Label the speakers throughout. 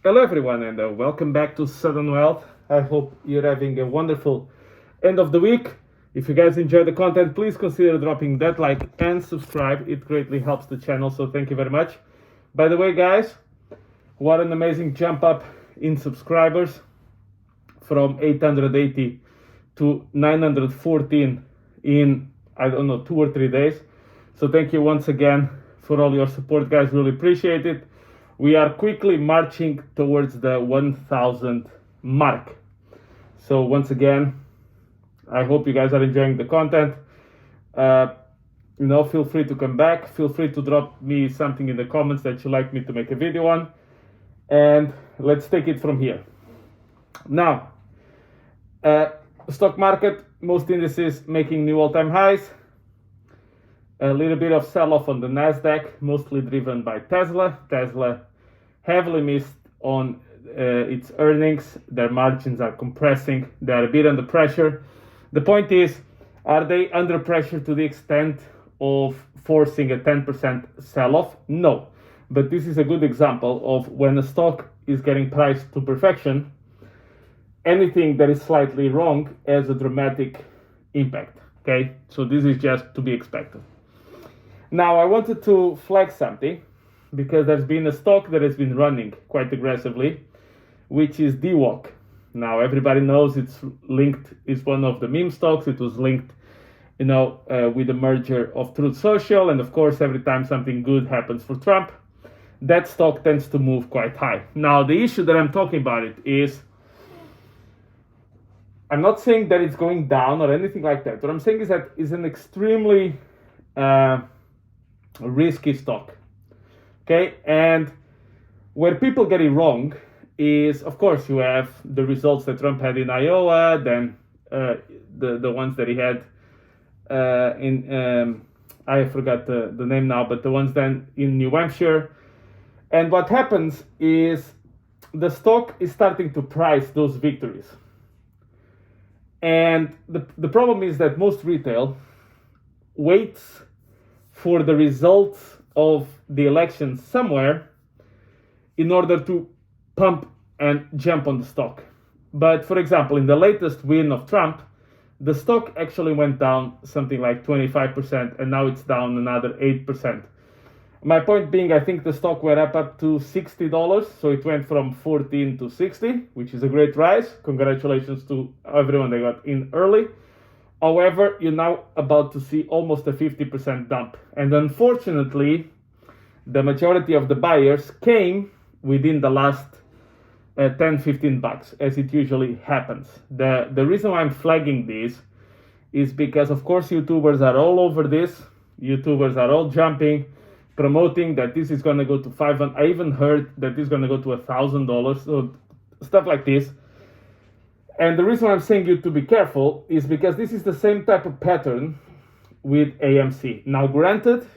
Speaker 1: Hello, everyone, and welcome back to Sudden Wealth. I hope you're having a wonderful end of the week. If you guys enjoy the content, please consider dropping that like and subscribe. It greatly helps the channel, so thank you very much. By the way, guys, what an amazing jump up in subscribers from 880 to 914 in, I don't know, 2 or 3 days. So thank you once again for all your support, guys. Really appreciate it. We are quickly marching towards the 1,000 mark. So once again, I hope you guys are enjoying the content. Feel free to come back. Feel free to drop me something in the comments that you'd like me to make a video on. And let's take it from here. Now, stock market, most indices making new all-time highs. A little bit of sell-off on the Nasdaq, mostly driven by Tesla. Tesla heavily missed on its earnings. Their margins are compressing. They are a bit under pressure. The point is, are they under pressure to the extent of forcing a 10% sell-off? No. But this is a good example of when a stock is getting priced to perfection, anything that is slightly wrong has a dramatic impact. Okay? So this is just to be expected. Now, I wanted to flag something because there's been a stock that has been running quite aggressively, which is Dwac. Now, everybody knows it's one of the meme stocks. It was linked, with the merger of Truth Social. And of course, every time something good happens for Trump, that stock tends to move quite high. Now, the issue that I'm talking about it is, I'm not saying that it's going down or anything like that. What I'm saying is that it's an extremely risky stock. Okay, and where people get it wrong is, of course, you have the results that Trump had in Iowa, then the ones that he had I forgot the name now, but the ones then in New Hampshire. And what happens is the stock is starting to price those victories. And the problem is that most retail waits for the results of the election somewhere in order to pump and jump on the stock. But for example, in the latest win of Trump, the stock actually went down something like 25%, and now it's down another 8%. My point being, I think the stock went up to $60, so it went from 14 to 60, which is a great rise. Congratulations to everyone that got in early. However, you're now about to see almost a 50% dump. And unfortunately, the majority of the buyers came within the last 10, 15 bucks, as it usually happens. The reason why I'm flagging this is because, of course, YouTubers are all over this. YouTubers are all jumping, promoting that this is going to go to $500. I even heard that this is going to go to $1,000. So stuff like this. And the reason why I'm saying you to be careful is because this is the same type of pattern with AMC. Now, granted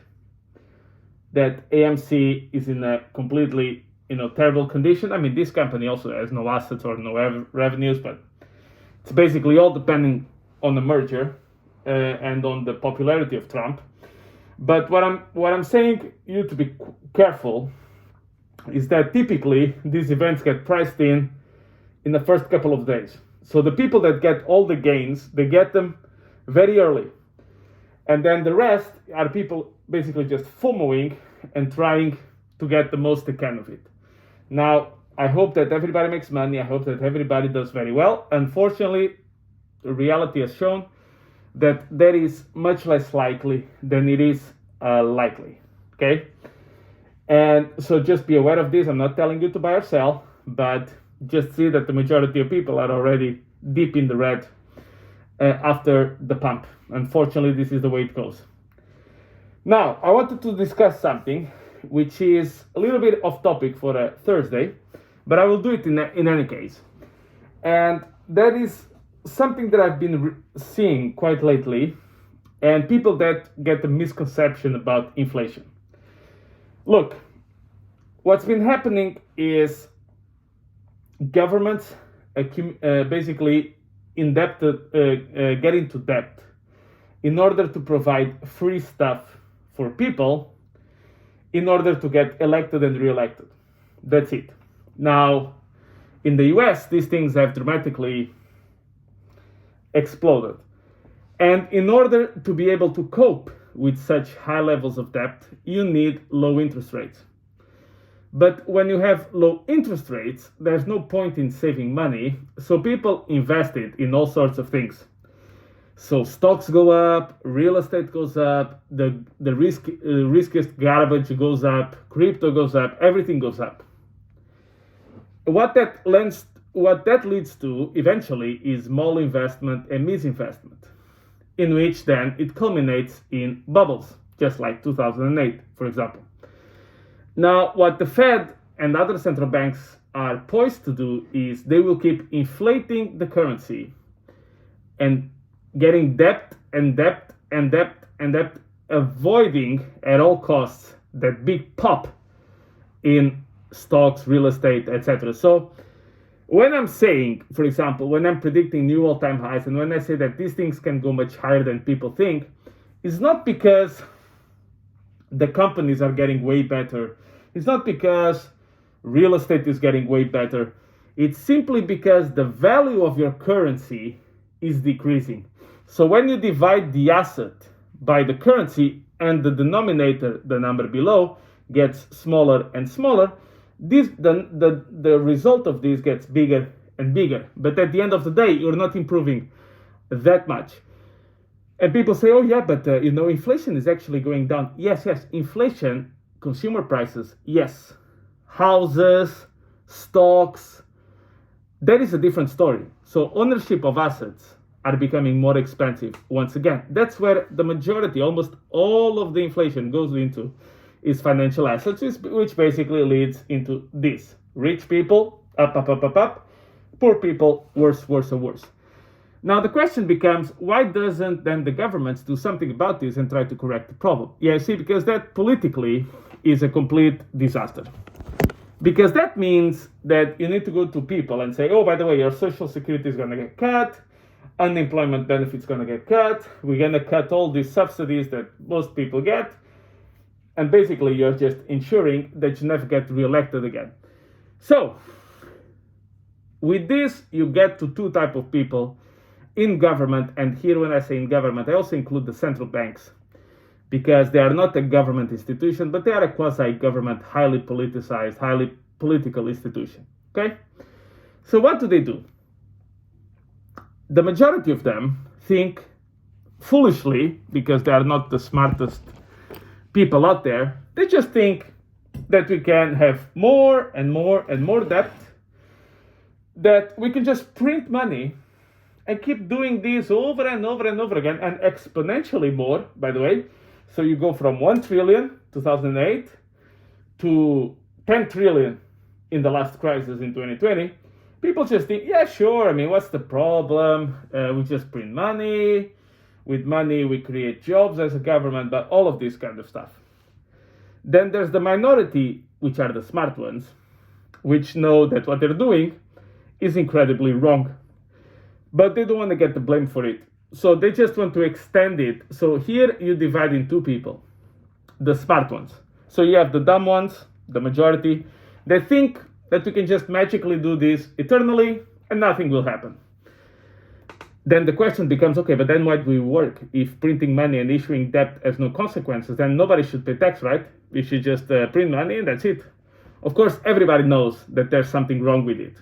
Speaker 1: that AMC is in a completely, terrible condition. I mean, this company also has no assets or no revenues, but it's basically all depending on the merger and on the popularity of Trump. But what I'm saying you to be careful is that typically these events get priced in the first couple of days. So the people that get all the gains, they get them very early. And then the rest are people basically just FOMOing and trying to get the most they can of it. Now, I hope that everybody makes money. I hope that everybody does very well. Unfortunately, the reality has shown that that is much less likely than it is likely. Okay? And so just be aware of this. I'm not telling you to buy or sell, but just see that the majority of people are already deep in the red after the pump. Unfortunately, this is the way it goes. Now, I wanted to discuss something which is a little bit off topic for a Thursday, but I will do it in any case. And that is something that I've been seeing quite lately, and people that get a misconception about inflation. Look, what's been happening is governments basically get into debt in order to provide free stuff for people in order to get elected and re-elected. That's it. Now, in the US, these things have dramatically exploded. And in order to be able to cope with such high levels of debt, you need low interest rates. But when you have low interest rates, there's no point in saving money, so people invested in all sorts of things. So stocks go up, real estate goes up, the riskiest garbage goes up, crypto goes up, everything goes up. What that leads to eventually is malinvestment and misinvestment, in which then it culminates in bubbles, just like 2008, for example. Now, what the Fed and other central banks are poised to do is they will keep inflating the currency and getting debt and debt and debt and debt, avoiding at all costs that big pop in stocks, real estate, etc. So when I'm saying, for example, when I'm predicting new all-time highs, and when I say that these things can go much higher than people think, it's not because the companies are getting way better. It's not because real estate is getting way better. It's simply because the value of your currency is decreasing. So when you divide the asset by the currency and the denominator, the number below, gets smaller and smaller, the result of this gets bigger and bigger. But at the end of the day, you're not improving that much. And people say, oh yeah, but inflation is actually going down. Yes, inflation, consumer prices, yes. Houses, stocks, that is a different story. So ownership of assets are becoming more expensive once again. That's where the majority, almost all of the inflation goes into, is financial assets, which basically leads into this. Rich people, up. Poor people, worse. Now the question becomes, why doesn't then the governments do something about this and try to correct the problem? Yeah, see, because that politically is a complete disaster. Because that means that you need to go to people and say, oh, by the way, your social security is going to get cut, unemployment benefits going to get cut, we're going to cut all these subsidies that most people get, and basically you're just ensuring that you never get reelected again. So with this, you get to two types of people in government, and here when I say in government, I also include the central banks, because they are not a government institution, but they are a quasi-government, highly politicized, highly political institution. Okay? So what do? The majority of them think foolishly, because they are not the smartest people out there, they just think that we can have more and more debt, that we can just print money and keep doing this over and over again, and exponentially more, by the way. So you go from 1 trillion, 2008, to 10 trillion in the last crisis in 2020. People just think, yeah, sure, I mean, what's the problem? We just print money. With money, we create jobs as a government, but all of this kind of stuff. Then there's the minority, which are the smart ones, which know that what they're doing is incredibly wrong. But they don't want to get the blame for it. So they just want to extend it. So here you divide in two people, the smart ones. So you have the dumb ones, the majority. They think that we can just magically do this eternally and nothing will happen. Then the question becomes, okay, but then why do we work? If printing money and issuing debt has no consequences, then nobody should pay tax, right? We should just print money and that's it. Of course, everybody knows that there's something wrong with it.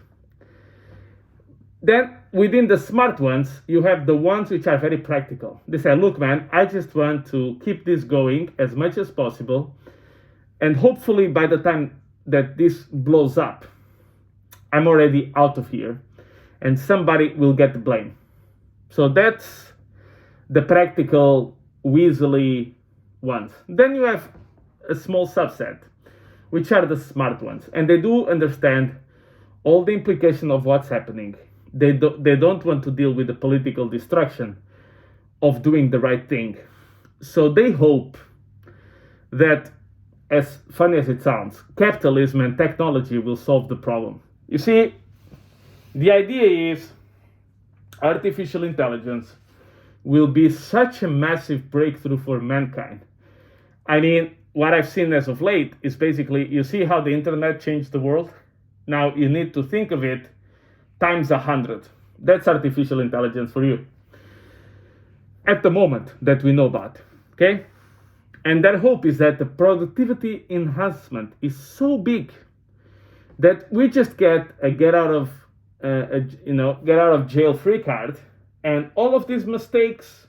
Speaker 1: Then within the smart ones, you have the ones which are very practical. They say, look, man, I just want to keep this going as much as possible. And hopefully by the time that this blows up, I'm already out of here and somebody will get the blame. So that's the practical, weaselly ones. Then you have a small subset, which are the smart ones. And they do understand all the implication of what's happening. They don't want to deal with the political destruction of doing the right thing. So they hope that, as funny as it sounds, capitalism and technology will solve the problem. You see, the idea is artificial intelligence will be such a massive breakthrough for mankind. I mean, what I've seen as of late is basically, you see how the internet changed the world? Now you need to think of it times 100. That's artificial intelligence for you at the moment that we know about, okay? And their hope is that the productivity enhancement is so big that we just get a get out of jail free card, and all of these mistakes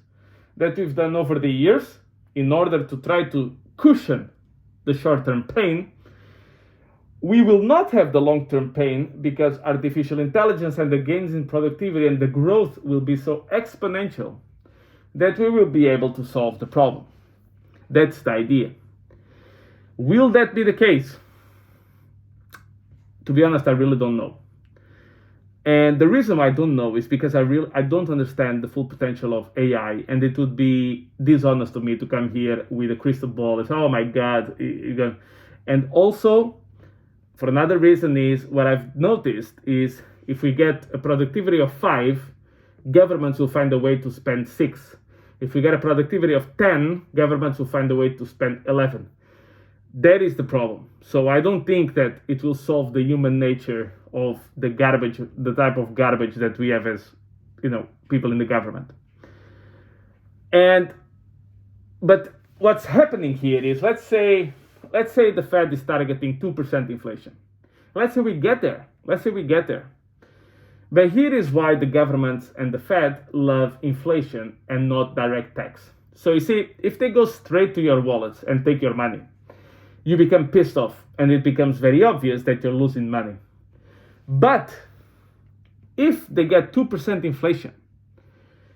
Speaker 1: that we've done over the years in order to try to cushion the short-term pain, we will not have the long-term pain because artificial intelligence and the gains in productivity and the growth will be so exponential that we will be able to solve the problem. That's the idea. Will that be the case? To be honest, I really don't know. And the reason why I don't know is because I don't understand the full potential of AI, and it would be dishonest of me to come here with a crystal ball and say, oh my God. And also, for another reason is, what I've noticed is if we get a productivity of 5, governments will find a way to spend 6. If we get a productivity of 10, governments will find a way to spend 11. That is the problem. So I don't think that it will solve the human nature of the garbage, the type of garbage that we have as, people in the government. But what's happening here is, let's say the Fed is targeting 2% inflation. Let's say we get there. But here is why the governments and the Fed love inflation and not direct tax. So you see, if they go straight to your wallets and take your money, you become pissed off, and it becomes very obvious that you're losing money. But if they get 2% inflation,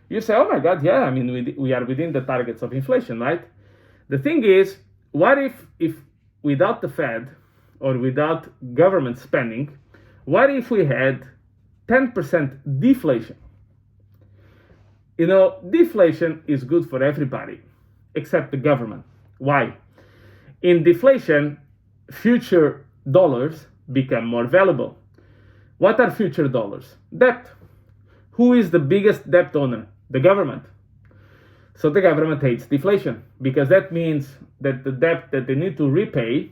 Speaker 1: you say, oh my God, yeah, I mean, we are within the targets of inflation, right? The thing is, what if without the Fed or without government spending, what if we had 10% deflation? Deflation is good for everybody except the government. Why? In deflation, future dollars become more valuable. What are future dollars? Debt. Who is the biggest debt owner? The government. So the government hates deflation because that means that the debt that they need to repay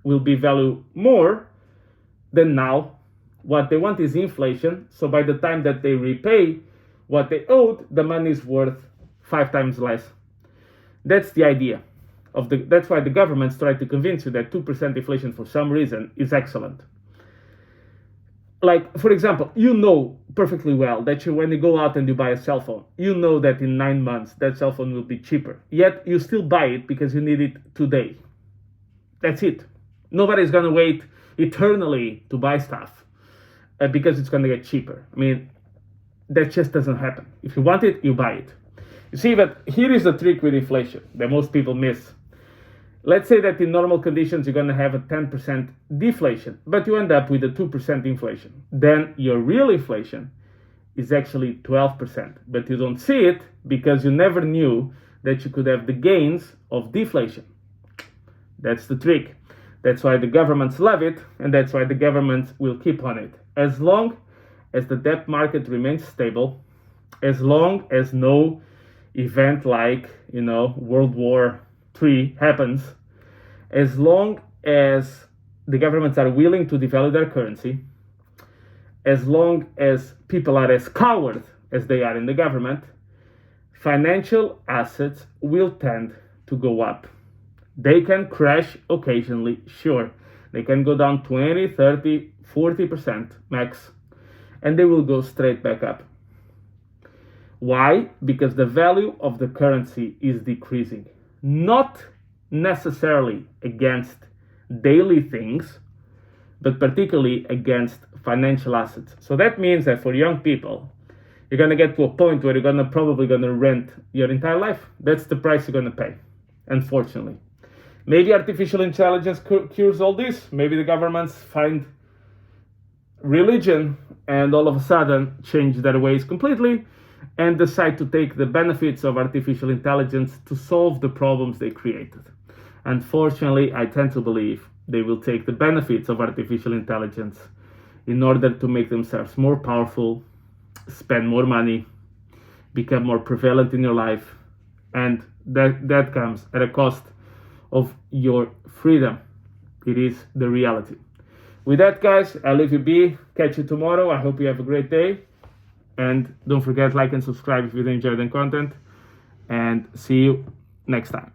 Speaker 1: will be valued more than now. What they want is inflation. So by the time that they repay what they owed, the money is worth 5 times less. That's the idea. That's why the governments try to convince you that 2% inflation for some reason is excellent. Like, for example, you know perfectly well that when you go out and you buy a cell phone, you know that in 9 months that cell phone will be cheaper. Yet you still buy it because you need it today. That's it. Nobody's going to wait eternally to buy stuff because it's going to get cheaper. I mean, that just doesn't happen. If you want it, you buy it. You see, but here is the trick with inflation that most people miss. Let's say that in normal conditions, you're going to have a 10% deflation, but you end up with a 2% inflation. Then your real inflation is actually 12%, but you don't see it because you never knew that you could have the gains of deflation. That's the trick. That's why the governments love it, and that's why the governments will keep on it. As long as the debt market remains stable, as long as no event like, World War III happens, as long as the governments are willing to devalue their currency, as long as people are as coward as they are in the government, financial assets will tend to go up. They can crash occasionally, sure. They can go down 20, 30, 40% max, and they will go straight back up. Why? Because the value of the currency is decreasing. Not necessarily against daily things, but particularly against financial assets. So that means that for young people, you're going to get to a point where you're probably going to rent your entire life. That's the price you're going to pay, unfortunately. Maybe artificial intelligence cures all this. Maybe the governments find religion and all of a sudden change their ways completely and decide to take the benefits of artificial intelligence to solve the problems they created. Unfortunately, I tend to believe they will take the benefits of artificial intelligence in order to make themselves more powerful, spend more money, become more prevalent in your life, and that comes at a cost of your freedom. It is the reality. With that, guys, I'll leave you be. Catch you tomorrow. I hope you have a great day. And don't forget, like and subscribe if you enjoyed the content. And see you next time.